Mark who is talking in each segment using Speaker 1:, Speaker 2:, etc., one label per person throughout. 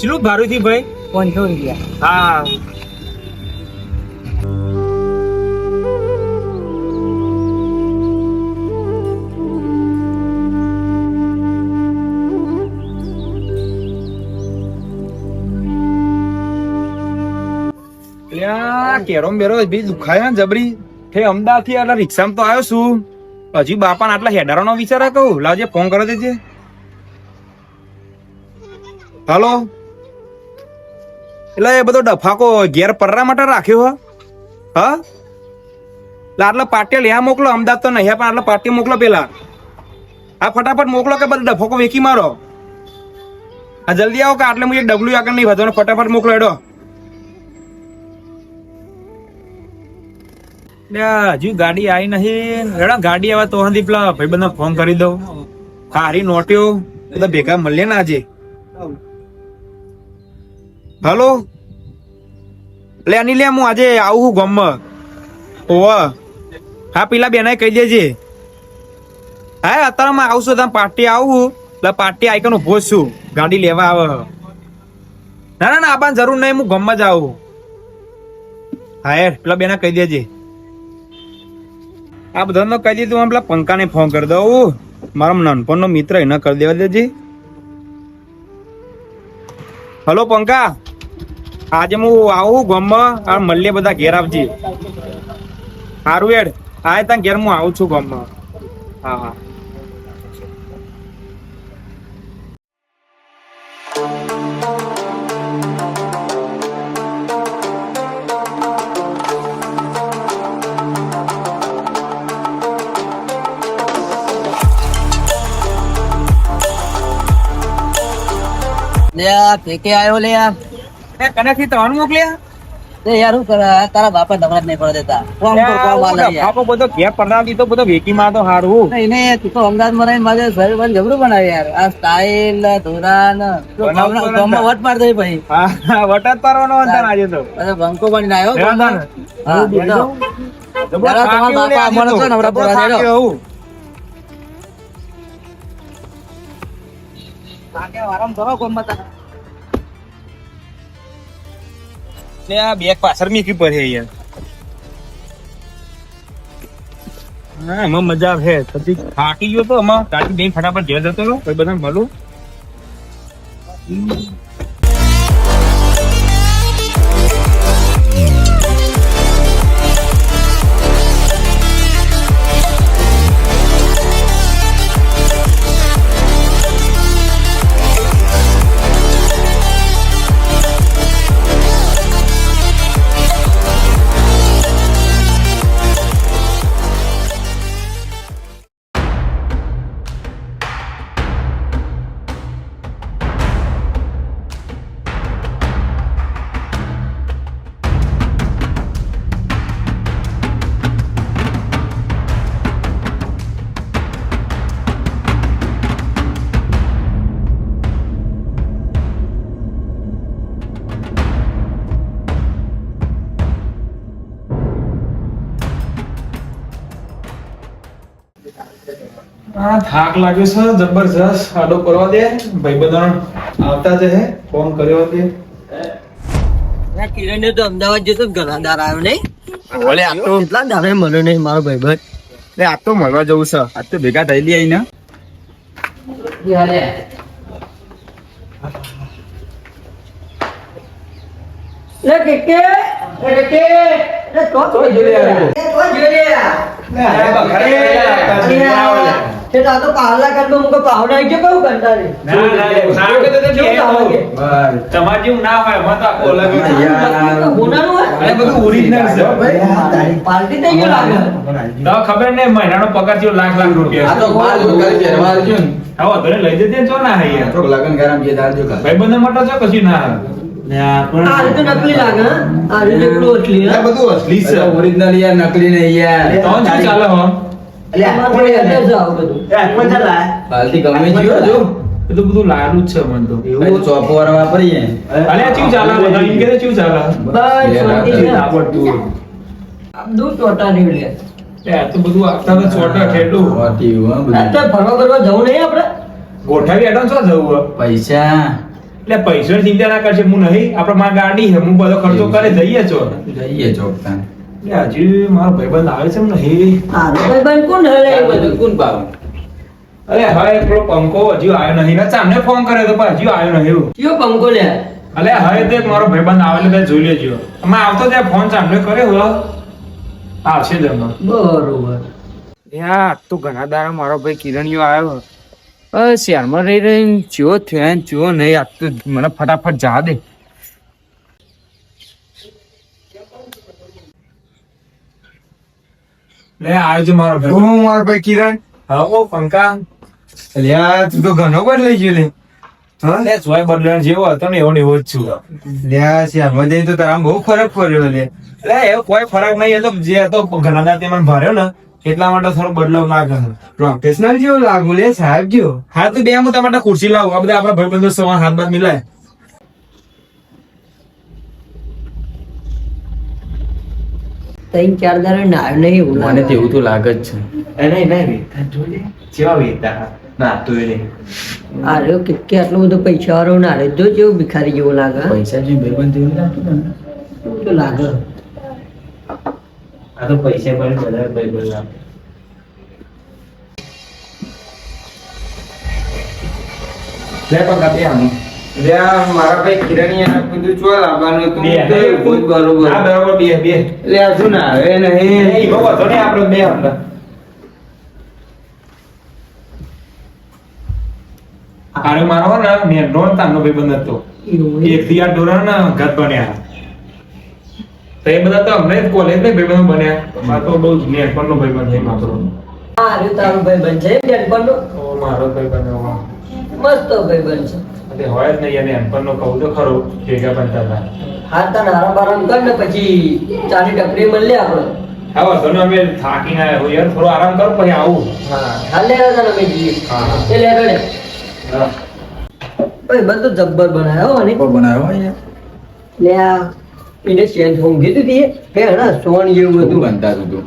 Speaker 1: ચેટલું ભાડું થી ભાઈ?
Speaker 2: 500 રૂપિયા.
Speaker 1: હા. કેરોમ બેરો બી દુખાય ને જબરી. હે અમદાવાદ થી આટલા રિક્ષામાં તો આવ્યો છું. હજી બાપા આટલા હેડારો નો વિચાર કહું લાવજે ફોન કરી દેજે. હાલો. એટલે એ બધો ડફાકો ઘેર પરરા માટે રાખ્યો હો. હા આટલા પાટિયા લ્યા મોકલો. અમદાવાદ તો નહીં પણ આટલા પાટિયા મોકલો પેલા. હા ફટાફટ મોકલો કે બધો ડફાકો વેકી મારો. હા જલ્દી આવો કે આટલે હું એક ડબલું આગળ નહીં વધવાનો. ફટાફટ મોકલો એડો. હજુ ગાડી આવી નહીં. એડા ગાડી આવે તો હંધી પેલા ભાઈ બધા ફોન કરી દઉં. હારી નોટ્યો બધા ભેગા મળીએ ને આજે. હલો લે અનિલ હું આજે આવું છું ગામમાં. ઓવા હા પેલા બેના કહી દેજે. હા અત્યારે હું આવશું તમે પાર્ટી આવું એટલે પાર્ટી આઈકન ઉભો છું. ગાડી લેવા આવે. ના ના ના આપવાની જરૂર નહીં. હું ગામમાં જ આવું. હા યાર પેલા બેના કહી દેજે. આ બધાને કહી દીધું. હું પેલા પંકાને ફોન કરી દઉં. મારો નાનપણનો મિત્ર એને કરી દેવા દેજે. હલો પંકા આજે હું આવું ગામમાં. આ મળીએ બધા ઘેર આવજે. સારું હેડ આ ત્યાં ઘેર હું આવું છું ગામમાં. હા હા
Speaker 2: લે આ ફેકે આવ્યો લે આ.
Speaker 1: કનેથી ત્રણ મોકલ્યા.
Speaker 2: તે યાર હું કરે તારા બાપા દમડા નહીં પડે દેતા. કોમ પર કોમ વાલે યાર.
Speaker 1: બાપો બધો ઘેર પડાવી દીધો. બધો વેકી માં તો હારું.
Speaker 2: નહીં ને તું તો અમદાવાદ માં રહીને મારે શરીર પર જબરું બનાવે યાર. આ સ્ટાઇલ ધોરાન ગામમાં વટ માર દે ભાઈ.
Speaker 1: હા વટ જ પારવાનો હતા આજે તો.
Speaker 2: અરે બંકો બનીને આવ્યો ગામમાં. હા
Speaker 1: જબરો
Speaker 2: તમારા બાપા અમારે તો નવરા પડવા દે રો. કાકે આરામ કરો ગામમાં તા.
Speaker 1: ને આ બેગ પાછળ મીકી પર હે યાર. હા એમાં મજા આવે. પછી થાકી ગયો તો એમાં તાકી દઈ ફટાફટ ઘેર જતો રહ્યો. કોઈ બધા મળું. હા થાક લાગ્યો છે જબરજસ્ત. આડો કરવા દે. ભાઈ બધા આવતા છે. ફોન કર્યો તે
Speaker 2: કિરણ તો અમદાવાદ જતો ઘણા દાર આવ્યો નહીં.
Speaker 1: ઓલે આ તો
Speaker 2: કેટલા દાડે મળ્યો નહીં મારો ભાઈ.
Speaker 1: આ તો મળવા જવું છે. આજ તો ભેગા થઈ લઈ ને. તમારે જેવું ના હોય એમાં તો આખું અલગ બધું ઓરિજિનલ છે.
Speaker 2: પાર્ટી થઈ ગયો લાગે.
Speaker 1: તો ખબર નહીં મહિનાનો પગાર જેવો લાખ લાખ રૂપિયા. હવે લઈ જજે ચો ના હે યાર. ભાઈ બંધ માટે છો કશું ના હે.
Speaker 2: આ રીતે નકલી લાગે. આ રીતે પેલું અસલી હે.
Speaker 1: બધું અસલી છે.
Speaker 3: ઓરિજિનલ યાર નકલી નહીં યાર.
Speaker 1: તો શું ચાલે હો?
Speaker 3: હાલથી ગમે જીવો જો
Speaker 1: બધું બધું લાડુ જ છે મન તો.
Speaker 3: એવું ચોપો વાળા વાપરીએ.
Speaker 1: અલે શું ચાલે બધા એમ કે શું ચાલે?
Speaker 2: દૂધ ચોટા નીકળે.
Speaker 1: આ તો બધું આપતા તો છોટા ઠેડું.
Speaker 3: વાટી હો બધું.
Speaker 2: અત્યારે ફરવા કરવા જવું નહીં આપણે.
Speaker 1: ગોઠવી એડવાન્સ શું જવું?
Speaker 3: પૈસા
Speaker 1: એટલે પૈસાની ચિંતા ના કરશે હું નહીં આપણે મારી ગાડી છે હું બધો ખર્ચો કરે જઈએ છો
Speaker 3: જઈએ ચોક તાન.
Speaker 1: એટલે હજુ મારો ભાઈબંધ આવે છે ને નહીં
Speaker 2: હારું ભાઈબંધ કોણ હલે એ બધું?
Speaker 3: કોણ પાવ?
Speaker 1: અરે હવે પેલો પંકો હજુ આવ્યો નહીં ને સામને ફોન કર્યો તો પણ હજુ આવ્યો નહીં એવું
Speaker 2: કયો પંકો લે?
Speaker 1: અલે હવે તે મારો ભાઈબંધ આવે એટલે જોઈ લેજો અમે આવતો ત્યાં ફોન સામને કર્યો આવશે જ હમણાં
Speaker 2: બરોબર.
Speaker 4: યા તો ઘણા દાડા મારો ભાઈ કિરણિયો આવ્યો શહેરમાં રહી રહીને ચો થયો ને ચો નહીં આજ તો મને ફટાફટ જા દે.
Speaker 1: લે આવજો મારો ભાઈ
Speaker 4: હું મારો ભાઈ કિરણ
Speaker 1: હા ઓ પંકા
Speaker 4: લ્યા તું તો ઘણો બદલાઈ ગયો લે હા
Speaker 1: લે સોય બદલણ જેવો હતો ને એવો ને એવો જ છું
Speaker 4: લ્યા શહેરમાં જઈને તો તારા બહુ ફરક પડ્યો લે.
Speaker 1: લે એવો કોઈ ફરક નહીં એ તો જે હતો ઘણા દાડે મને ભર્યો ને એટલા માટે થોડો બદલાવ ના કરે
Speaker 4: પ્રોફેશનલ જેવો લાગુ લે સાહેબ જેવો.
Speaker 1: હા તો બે હું તમારા માટે ખુરશી લાવું આ બધા આપણા ભાઈબંધો સવા હાથ બાદ મિલાય
Speaker 2: ત્રણ ચાર દાડા નાળ નહીં એવું
Speaker 3: મને
Speaker 2: લાગે.
Speaker 3: તેવું તો લાગે જ છે.
Speaker 1: નહીં વેતા જોડે જેવા વેતા ના તો એ
Speaker 2: આ રહ્યો કે આટલો બધો પૈસા વાળો નાળે જો જેવું ભિખારી જેવો લાગે.
Speaker 3: પૈસા જે ભાઈબંધ તેવું લાગતું ને.
Speaker 2: એવું તો લાગે.
Speaker 3: આ તો પૈસા પર બધા ભાઈબંધ લાગે.
Speaker 1: લે પંકા બે આનું
Speaker 4: લ્યા મારા ભાઈ કિરણિયા બધું ચો લાવવાનું તું
Speaker 1: બે
Speaker 4: તો એવું જ બરોબર.
Speaker 1: હા બરોબર બે
Speaker 4: લ્યા શું ના આવે નહીં
Speaker 1: એ બહુ હતો ને આપણે બે હતા આરે મારો ને નેનો તાનો ભાઈબંધ હતો એક થી આ ધોરણ ને ઘાત બન્યા તો એ બધા તો અમને કોલેજ ને ભાઈબંધ બન્યા મારો તો બહુ નેનપણ નો ભાઈબંધ છે મારો
Speaker 2: આ રહ્યો તારો ભાઈબંધ છે નેનપણનો?
Speaker 1: ઓ મારો ભાઈબંધ હોવા
Speaker 2: મસ્ત ભાઈબંધ છે.
Speaker 1: એટલે હોય જ નહીં અને નેનપણ નો કહું તો ખરો ભેગા બનતા હતા
Speaker 2: હાથ તાર હારા બારામ કર ને પછી ચાની ટપરી મળીએ આપણે.
Speaker 1: હા વાંધો નહીં અમે થાકીને આવ્યા હોય યાર થોડો આરામ કરો પછી આવું
Speaker 2: હા હાલ લે રાજા અમે જઈએ.
Speaker 1: હા.
Speaker 2: એ લે રડે. ભાઈબંધ તો જબ્બર બનાવ્યો હો ને.
Speaker 3: બનાવ્યો યાર.
Speaker 2: લે આ એને ચેન્જ ઊંઘી હતી હે હે સોન જેવું
Speaker 3: બધું
Speaker 2: બધું.
Speaker 3: બનતા હતું.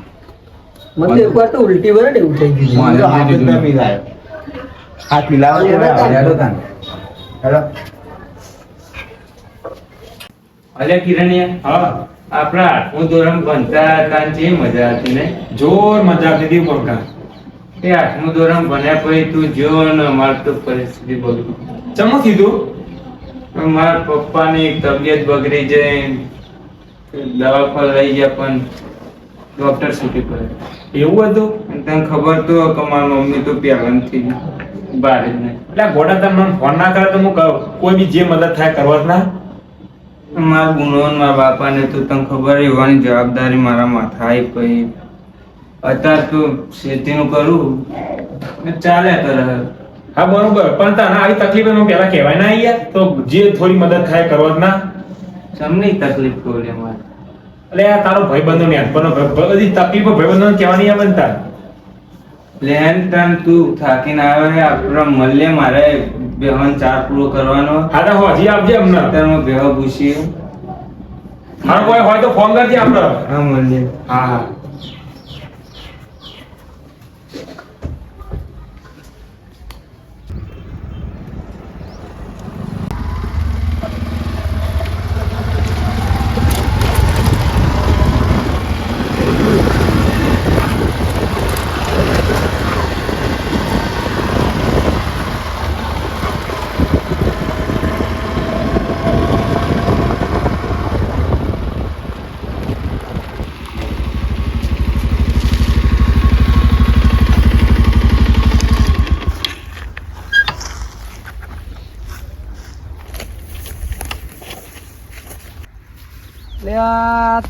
Speaker 2: મને તો એકવાર તો ઉલટી વળે ને એવું થઈ ગયું.
Speaker 3: મારે
Speaker 4: હાથ જ ના મિલાયો. હાથ મિલાવો
Speaker 2: હેડો તાન.
Speaker 3: હેડો તાન.
Speaker 4: હેડો.
Speaker 3: અલ્યા કિરણિયા
Speaker 1: હા
Speaker 3: આપણા 8મું ધોરણ ભણતા હતા ને જે મજા હતી ને.
Speaker 1: જોર મજા આવતી હતી પંકા
Speaker 3: એ 8મું ધોરણ ભણ્યા પછી તું જો ને અમારી તો પરિસ્થિતિ બગડી.
Speaker 1: ચમો કીધું
Speaker 3: મારા પપ્પાની તબિયત બગડી જાય દવાખાને લઈ ગયા પણ ડોક્ટર છૂટી પડે.
Speaker 1: એવું હતું
Speaker 3: અને તને ખબર તો કે મારી મમ્મી તો પહેલાથી બહાર જ નહીં.
Speaker 1: એટલે ગોડા તમે મને ફોન ના કરે તો હું કહું કોઈ બી જે મદદ થાય કરવા જ ના
Speaker 3: મારા ગુનો ને મારા બાપાને તો તને ખબર એવાની જવાબદારી મારા માથે આવી પછી અત્યારે તો ખેતીનું કરું ને ચાલ્યા કરે.
Speaker 1: હા બરોબર પણ તને આવી તકલીફ એમાં પેલા કહેવાય ના યાર તો જે થોડી મદદ થાય કરવા જ ના
Speaker 3: તમને તકલીફ પડે મારે.
Speaker 1: એટલે આ તારો ભાઈબંધો ને બધી તકલીફો ભાઈબંધો કહેવાની આવે ને તાર
Speaker 3: લેન તાન તું થાકીને આવે છે આપણા મળે મારે બેહન ચાર પૂરો કરવાનો.
Speaker 1: હા તો હજી આપજે અમને
Speaker 3: અત્યારમાં બેહ પૂછીએ.
Speaker 1: હા કોઈ હોય તો ફોન કરજે આપણે
Speaker 3: હા મળીએ.
Speaker 1: હા હા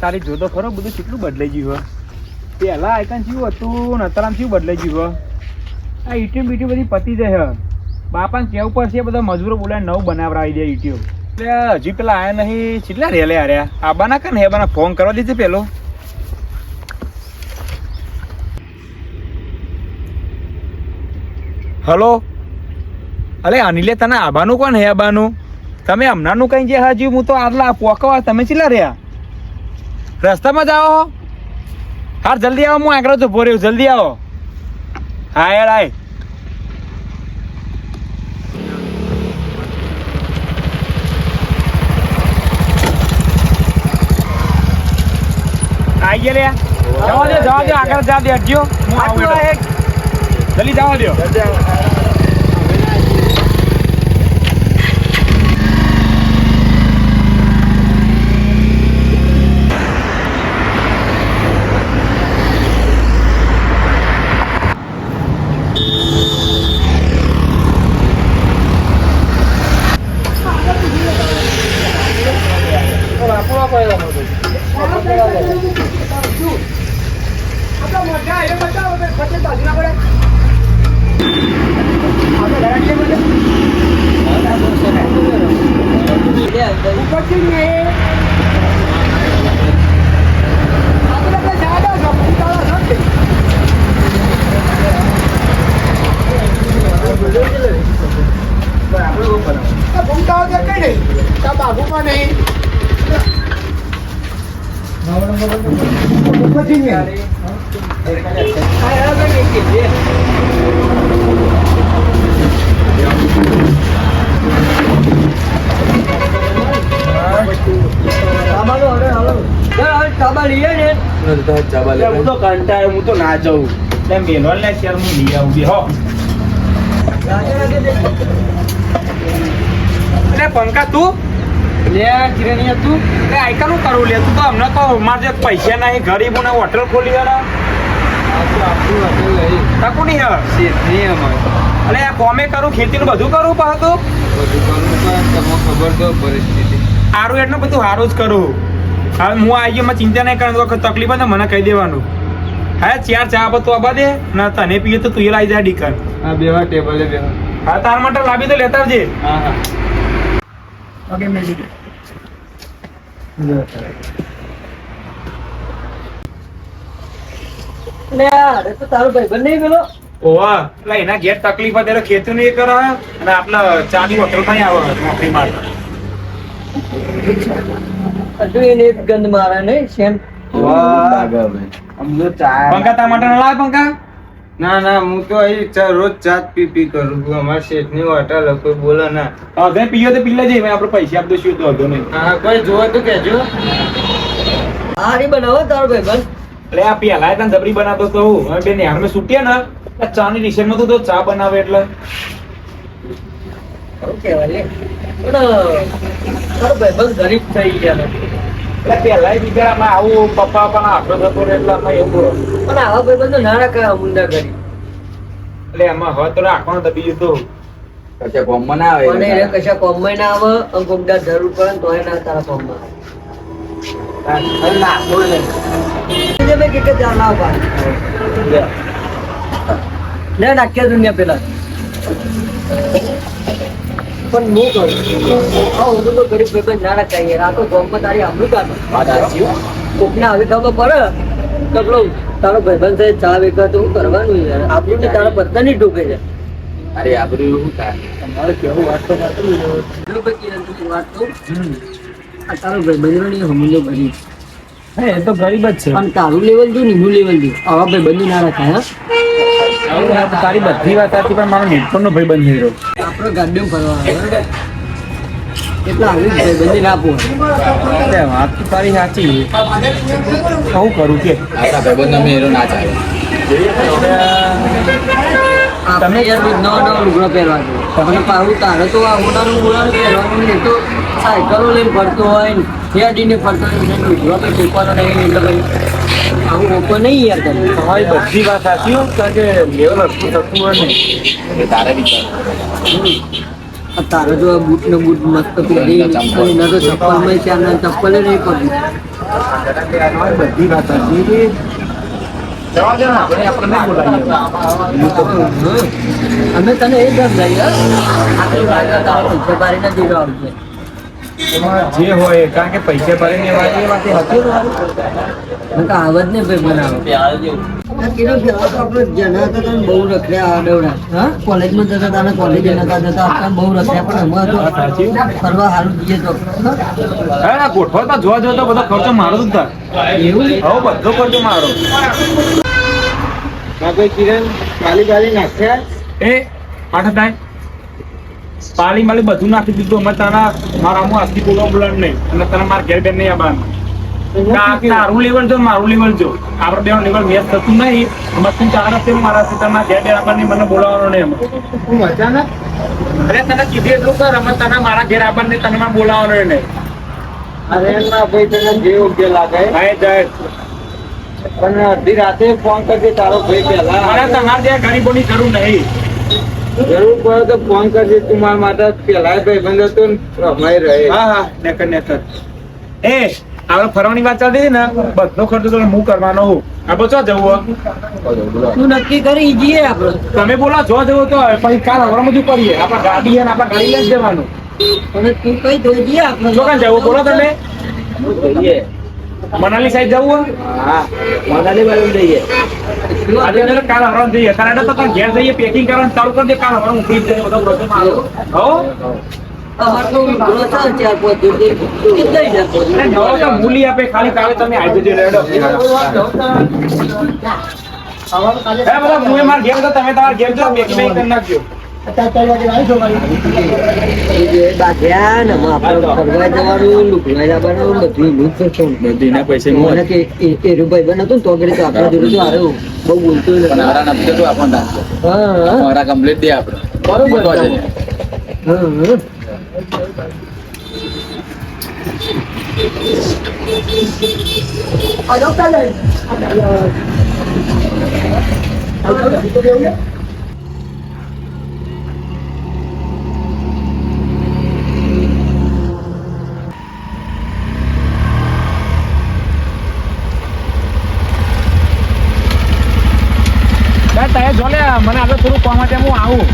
Speaker 1: તારી જોતો ખરો બધું કેટલું બદલાઈ ગયું હે પેલા આઈકન જેવું હતું ને અત્યારે કેવું બદલાઈ ગયું હે આ યુટ્યુબ બીટ્યુબ બધી પતી જાય હે બાપાને કેવું પડશે બધા મજૂરો બોલાય નવું બનાવડાવી દે યુટ્યુબ એટલે હજી પેલા આયા નહીં કેટલા રેલે આર્યા આબાના કે ને હેબાના ફોન કરવા દીધે પેલો હલો અલે અનિલે તને આબાનું કોણ હે આબાનું તમે હમણાંનું કઈ જે હજી હું તો આટલા પોકવા તમે ચીલા રહ્યા રસ્તામાં જ આવો હાર જલ્દી આવો હું આગળ તો ભર્યો જલ્દી આવો હા યાર આય આઈએ લે જવા દે આગળ જા દે હટજો હું આવું એટલે. જલ્દી જવા દો.
Speaker 3: હું તો કંટાળ્યો, હું તો ના જાઉં.
Speaker 1: મેલવા લે ચાર હું લઈ આવું બેહો. અરે પંકા તું
Speaker 4: લે કિરણિયા તું
Speaker 1: એ આઈકાનું કરું લે તું તો હમણાં તો મારે જે પૈસા નહીં ગરીબોને હોટલ ખોલી યાર તકુ નહીં હવે
Speaker 4: શેઠની અમારે
Speaker 1: અરે આ કોમે કરું ખેતીનું બધું કરું પાછું
Speaker 4: બધું કરવું પણ તમને ખબર તો પરિસ્થિતિ
Speaker 1: સારું એટલું બધું સારું જ કરું હવે હું આવી ગયો મને ચિંતા નહીં કરવાનું વખત તકલીફ હોય ને મને કહી દેવાનું હા ચાર ચા બધું આબા દે ના તને પીએ તો તું એ લાવી જાય ડીકન
Speaker 4: હા બેવા ટેબલે બેવા
Speaker 1: હા તાર માટે લાવી તો લેતા આવજે
Speaker 4: હા હા
Speaker 1: ઓકે મેં
Speaker 2: તારો ભાઈ નહીં પેલો
Speaker 1: ઓવા એટલે એના ઘેર તકલીફ હોય ત્યારે ખેતી નહીં કરે અને આપણા ચાની હોટલ કઈ આવે નોકરી માટે
Speaker 2: હજુ એને એક ગંધ મારે નહીં સેમ
Speaker 1: પંખા તાર માટે ના લાવે પંખા
Speaker 4: ના ના હું તો અહીં રોજ ચા જ પી કરું છું અમારા શેઠની હોટલ કોઈ બોલે ના
Speaker 1: હવે પીયો તો પી લેજે આપણે પૈસા આપી દઈશું તો વાંધો નહીં
Speaker 4: હા કોઈ જોવે તો કહેજો
Speaker 2: હારી બનાવો તારો ભાઈ બંધ
Speaker 1: એટલે આ પેલા તને જબરી બનાવતો તો હું હવે બે નેહાર મેં છૂટ્યા ને આ ચાની ડિશમાં તું તો ચા બનાવે એટલે
Speaker 2: સારું કહેવાય લે પણ તારો ભાઈ બંધ ગરીબ થઈ ગયા
Speaker 1: એટલે પેલા બિચારામાં આવું પપ્પા પણ આખો થતો રહે એટલે આમાં એવું હોય.
Speaker 2: પણ આવા ભાઈ બંધ ના રાખા મુંડા કરી
Speaker 1: એટલે એમાં હવે તો રાખવાનું તો બીજું તો
Speaker 2: પણ એને કશા કોમમાં ના આવે અને કોમદાર જરૂર પડે ને તોય ના તારા કોમમાં આવે ના બોલ નહીં મેં કે ચાલ ના પાડ લે નાખ્યા દુનિયા પેલા પણ હું કરું હું તો ગરીબ ભાઈ ના રખાય યાર આ તો ગામમાં તારી આમલું કાઢો કોકને આવી ખબર પડે તો પેલો તારો ભાઈબંધ સાહેબ ચા વેચવા તો શું કરવાનું યાર આપણું ને તારા પત્તા નહીં ડૂબે છે
Speaker 4: અરે આબરૂ શું થાય
Speaker 2: તમારે કેવું વાત તો એટલું ભાઈ વાત તો આ તારો ભાઈબંધ ની હમલો કરી
Speaker 1: એ તો ગરીબ જ છે
Speaker 2: પણ તારું લેવલ જો નીનું લેવલ જો આવા ભાઈબંધ ના રખાય હા
Speaker 1: તારી બધી વાત હતી પણ મારો નેટફોનનો ભાઈ બંધ થઈ રહ્યો
Speaker 2: આપણે ગાડીમાં ફરવા આવે એટલે આવી ભાઈબંધી ના પોહાય
Speaker 1: વાત તો તારી સાચી શું કરું કે
Speaker 2: તમે યાર નવા નવા લુગડા પહેરવા છો અને પાછું તારે તો આ મોટાનું મોટાનું પહેરવાનું નહીં તો સાયકલો લઈને ફરતો હોય ને ફેડીને ફરતો હોય લુગડા તો ટેકવાનો નહીં એટલે ભાઈ આવું ઓપન નહીં યાર તમે
Speaker 1: તમારી બધી વાત સાચી હો કારણ કે લેવલ હતું થતું હોય ને
Speaker 2: તારે જો આ બૂટ ને બૂટ મસ્ત પહેરી અને એના તો ચપ્પલમાં છે આના ચપ્પલે નહીં પડી
Speaker 1: તમારી બધી વાત સાચી જવા દે ને આપણે નહીં બોલાવીએ
Speaker 2: અમે તને એ દસ લઈએ આટલી વાર તારો પૈસા પાડીને દીધો આવશે
Speaker 1: જે હોય કારણ કે પૈસા ભરીને વાત એ વાત હતી
Speaker 2: આવત ને ભાઈ બનાવો જના હતા તને બહુ રખડ્યા આડવડા હા કોલેજમાં જતા હતા કોલેજ નતા જતા હતા બહુ રખડ્યા પણ હમણાં તો ફરવા સારું જઈએ તો
Speaker 1: હા ગોઠવો તો જોવા જો તો બધો ખર્ચો મારો જ થાય
Speaker 2: એવું
Speaker 1: હવે બધો ખર્ચો મારો
Speaker 4: ભાઈ કિરણ પાલી નાખ્યા
Speaker 1: એ આઠ થાય પાલી માલી બધું નાખી દીધું અમે તારા મારા હું આજથી બોલવા નહીં અને તને મારા ઘેર બેન નહીં આવવાનું તારું લેવલ જો મારું લેવલ જો આપડે બે લેવલ મેચ થતું નહીં મસ્તી ચાર હપ્તે મારા સીતામાં ઘેર આપણને મને બોલાવવાનો નહીં
Speaker 2: હું અચાનક
Speaker 1: અરે તને કીધું એટલું કર અમે તને મારા ઘેર આપણને તને મને બોલાવવાનો નહીં
Speaker 2: અરે ના ભાઈ તને જે યોગ્ય લાગે
Speaker 1: હા જાય
Speaker 2: પણ અડધી રાતે ફોન કરજે તારો ભાઈ પહેલા
Speaker 1: મારે તમારે ત્યાં ગરીબોની જરૂર નહીં
Speaker 2: જરૂર પડે તો ફોન કરજે તું મારા માટે પેલા ભાઈ બંધ હતો ને અમાય રહે
Speaker 1: હા હા નેકર નેકર એ આપણે ફરવાની વાત ચાલતી હતી ને બધો ખર્ચો તો હું કરવાનો હું આપણે ચો જવું
Speaker 2: તું નક્કી કરી જઈએ આપણે
Speaker 1: તમે બોલો જો જવું તો પછી કાલ હવારમાં બધું કરીએ આપણે ગાડી છે ને આપણે ગાડી લઈને જવાનું
Speaker 2: અને તું કઈ જોઈ જઈએ આપણે
Speaker 1: જો કાં જવું બોલો તમે
Speaker 2: જઈએ
Speaker 1: મનાલી સાઈડ જવું
Speaker 2: હા મનાલી બાજુ જઈએ
Speaker 1: આજે એટલે કાલ હવારમાં જઈએ કારણ તો કાલ ઘેર જઈએ પેકિંગ કરવાનું ચાલુ કરી દે કાલ હવારમાં ઉઠી જાય બધો પ્રોબ્લેમ આવ્યો હો
Speaker 2: અમારે તો ઘણો ચાલ ચાર પાંચ દૂર જઈ જશે
Speaker 1: અરે નવો તો મૂલી આપે ખાલી કાલે તમે આવી જજો રેડો હે બધા મુએ માર ઘેર તો તમે તમાર ઘેર જો પેકિંગ કરી નાખજો
Speaker 2: બાધ્યા ને આપણે ફરવા જવાનું લુકવા જવાનું બધું નું થશે
Speaker 5: બધીના પૈસે
Speaker 2: મને કે એ રૂપાઈ બન હતું ને તો ઘરે તો આપણા જોડે તો હારે બહુ બોલતો
Speaker 5: પણ હારા નમતે તો આપણ રાખજો
Speaker 2: હા
Speaker 5: હારા કમ્પ્લીટ દે આપણે
Speaker 2: બરોબર
Speaker 5: તો જ
Speaker 2: હા
Speaker 1: તારે જો લે મને આગળ થોડું કામ માટે હું આવું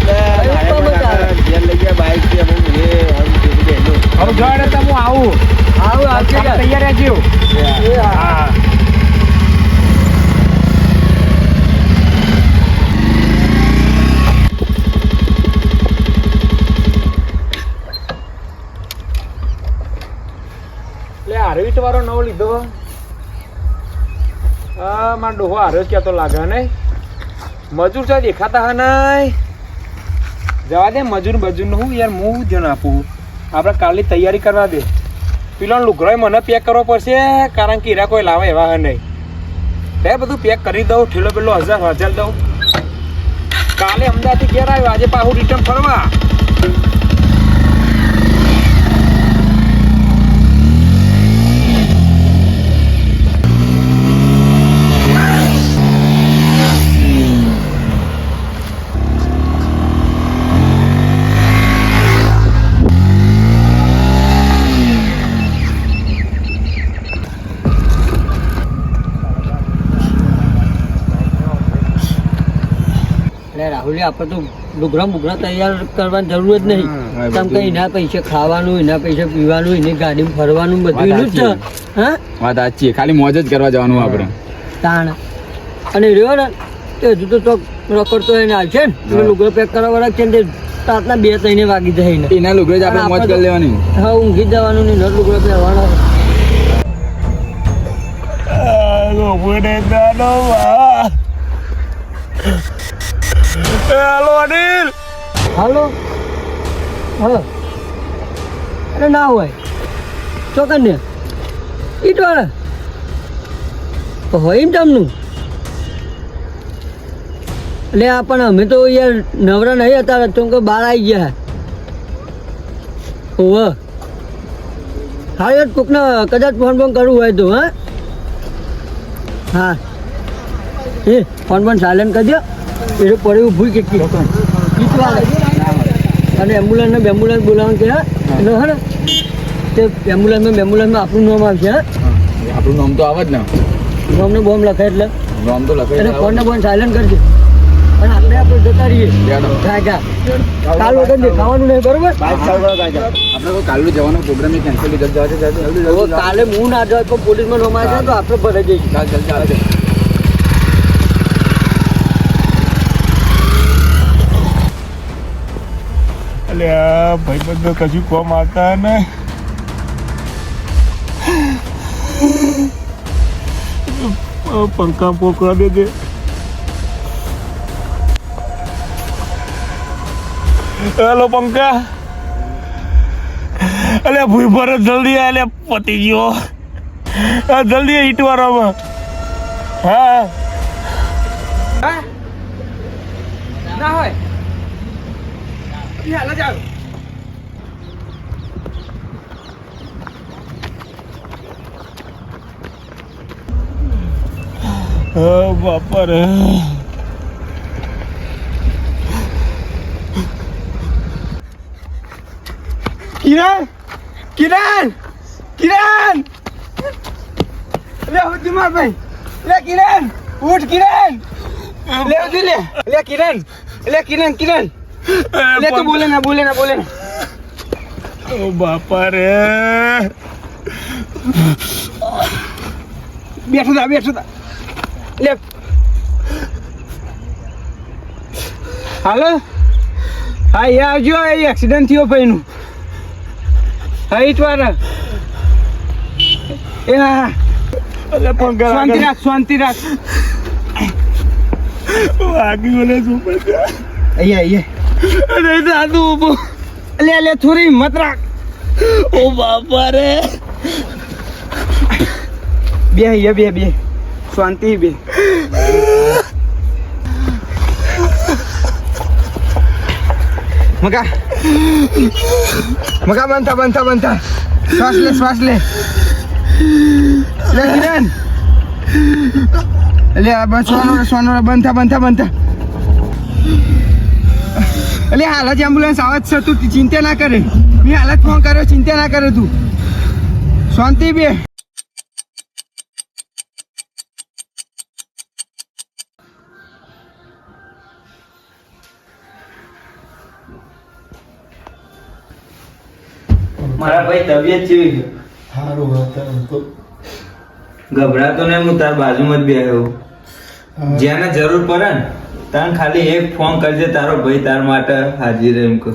Speaker 2: ઘેર લઈ ગયા બાઈક છે હું
Speaker 1: હવે જો એટલે તો હું આવું
Speaker 2: આવું આવશે
Speaker 1: તમે તૈયાર રહેજો હા લે આરવીટ વાળો નવો લીધો મારો ડોહો હાર્યો ક્યાં તો લાગે નહીં મજૂર તો દેખાતા હા નહીં જવા દે મજૂર બજૂર હું યાર હું જણ આપું આપણે કાલની તૈયારી કરવા દે પેલો લુગડો મને પેક કરવો પડશે કારણ કે હીરા કોઈ લાવે એવા હા નહીં બે બધું પેક કરી દઉં ઠેલો પેલો 1000 દઉં કાલે અમદાવાદથી ઘેર આવ્યો આજે પાછું રિટર્ન ફરવા
Speaker 2: રાહુલ આપણે તો લુગડા બુગડા તૈયાર કરવાની જરૂર જ નહીં તમે કઈ એના પૈસે ખાવાનું એના પૈસે પીવાનું એની ગાડીમાં ફરવાનું બધું એનું જ છે હા
Speaker 5: વાત સાચી ખાલી મોજ જ કરવા જવાનું આપણે
Speaker 2: તાણ અને રહ્યો ને તે હજુ તો ચોક રખડતો એને આવશે ને એટલે લુગડો પેક કરવા વાળા છે ને તે રાતના 2-3 વાગી જાય ને
Speaker 5: એના લુગડે જ આપણે મોજ કરી લેવાની
Speaker 2: હા ઊંઘી જવાનું ને લુગડો પહેરવાનો
Speaker 1: હેલો અનિલ
Speaker 2: હાલો હા અરે ના હોય ચોકન ને ઈટ વાળા હોય એમ તમનું એટલે આ પણ અમે તો યાર નવરા નહીં હતા તો કે બહાર આવી ગયા ઓહ હા યાર કોકને કદાચ ફોન કરવું હોય તો હા એ ફોન સાયલેન્ટ કરજો એ પડ્યું ઊભું કેટલી અને એમ્બ્યુલન્સ બોલાવવાનું કે એટલે હે ને તે એમ્બ્યુલન્સમાં આપણું નામ આવશે
Speaker 5: આપણું નામ તો આવે જ ને
Speaker 2: નામને બોમ્બ લખાય એટલે
Speaker 5: નામ તો લખાય
Speaker 2: એટલે ફોનને સાયલેન્ટ કરજો અને આપણે જતા રહીએ કાલ વગર દેખાવાનું નહીં બરોબર
Speaker 5: આપણે કોઈ કાલનું જવાનો પ્રોગ્રામ કેન્સલ કરી જવા
Speaker 2: કાલે હું ના જાય તો પોલીસમાં નોમાય છે તો આપણે ભરાઈ જઈશું
Speaker 5: ચાલ
Speaker 1: અલ્યા ભાઈ બધો કશું કોમ આવતા ને પંખા પોકવા દેજે હેલો પંખા અલ્યા ભૂઈ પર જલ્દી અલ્યા પતી ગયો જલ્દી ઈટ વાળામાં હા
Speaker 4: હા ના હોય હાલ જ આવ
Speaker 1: બાપા રે કિરણ કિરણ કિરણ લે ઉઠ માર ભાઈ લે કિરણ ઉઠ કિરણ લે ઉઠ લે કિરણ કિરણ લે તું બોલે ના ઓ બાપા રે બેઠો તા લે હાલો હા એ આવજો એ એક્સિડન્ટ થયો ભાઈનું હા ઈટ વાળા એ હા શાંતિ રાખ વાગી મને શું પડ્યા અહીંયા અરે દાદુ લે થોડી હિંમત રાખ ઓ બાપા રે બે શાંતિ બે મકા બનતા શ્વાસ લે કિરણ લે બસ સોનો બનતા અલે હાલ જ એમ્બ્યુલન્સ આવત છે તું ચિંતા ના કરે મેં હાલત ફોન કર્યો ચિંતા ના કરે તું શાંતિ બે
Speaker 3: મારા ભાઈ તબિયત કેવી છે
Speaker 1: સારું હતા તો
Speaker 3: ગભરાતો નહીં હું તાર બાજુમાં જ બેહ્યો જ્યાંને જરૂર પડે ને તને ખાલી એક ફોન કરજે તારો ભાઈ તાર માટે હાજર એમ કહું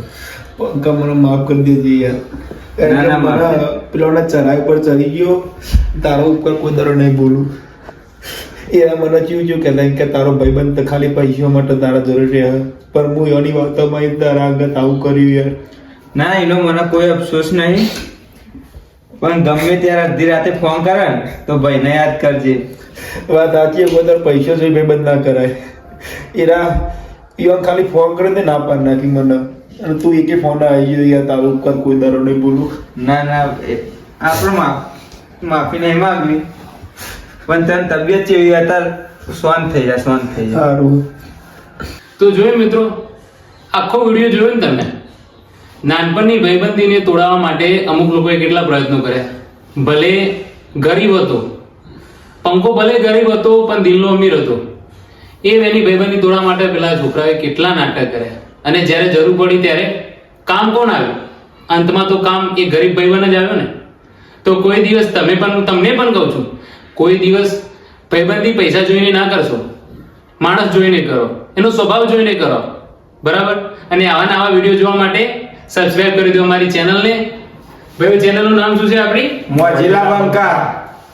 Speaker 1: પંકા મને માફ કરી દેજે યાર
Speaker 3: ના, માફ.
Speaker 1: પેલોના ચરાગ પર ચડી ગયો તારો ઉપર કોઈ દરો નહીં બોલું એ મને ચીવું કે તારો ભાઈબંધ તો ખાલી પૈસા માટે તારા જરૂર છે પણ હું એની વાતોમાં તારા આગળ આવું કર્યું યાર
Speaker 3: ના એનો મને કોઈ અફસોસ નહીં પણ ગમે ત્યારે અડધી રાતે ફોન કરે ને તો ભાઈને યાદ કરજે
Speaker 1: વાત સાચી બધા પૈસા જોઈ ભાઈબંધ ના કરાય એરા ઈવન ખાલી ફોન કરે ને ના પાડ નાખી મને અને તું એકે ફોન આવી ગયો યાર તારો ઉપર કોઈ દરો નહીં બોલું
Speaker 3: ના આપણે માફી નહીં માંગવી પણ તને તબિયત જેવી અત્યારે શાંત થઈ જાય
Speaker 1: સારું
Speaker 6: તો જોયું મિત્રો, આખો વિડીયો જોયો ને તમે. નાનપણની ભાઈબંધીને તોડાવવા માટે અમુક લોકોએ કેટલા પ્રયત્નો કર્યા. ભલે ગરીબ હતો, પંકો ભલે ગરીબ હતો પણ દિલનો અમીર હતો. એ એની ભાઈબંધી તોડવા માટે પેલા છોકરાએ કેટલા નાટક કર્યા અને જ્યારે જરૂર પડી ત્યારે કામ કોણ આવ્યું? અંતમાં તો કામ એ ગરીબ ભાઈબંધ જ આવ્યો ને. તો કોઈ દિવસ તમને પણ કહું છું, કોઈ દિવસ ભાઈબંધી પૈસા જોઈને ના કરશો, માણસ જોઈને કરો, એનો સ્વભાવ જોઈને કરો, બરાબર? અને આવા વિડીયો જોવા માટે સબસ્ક્રાઇબ કરી દો અમારી ચેનલને. ભાઈ ચેનલનું નામ શું છે આપણી?
Speaker 3: મોજીલા બંકા.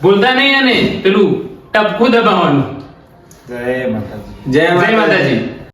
Speaker 6: ભૂલતા નહીં અને પેલું ટપકું દબાવવાનું.
Speaker 3: જય માતાજી.
Speaker 6: જય માતાજી.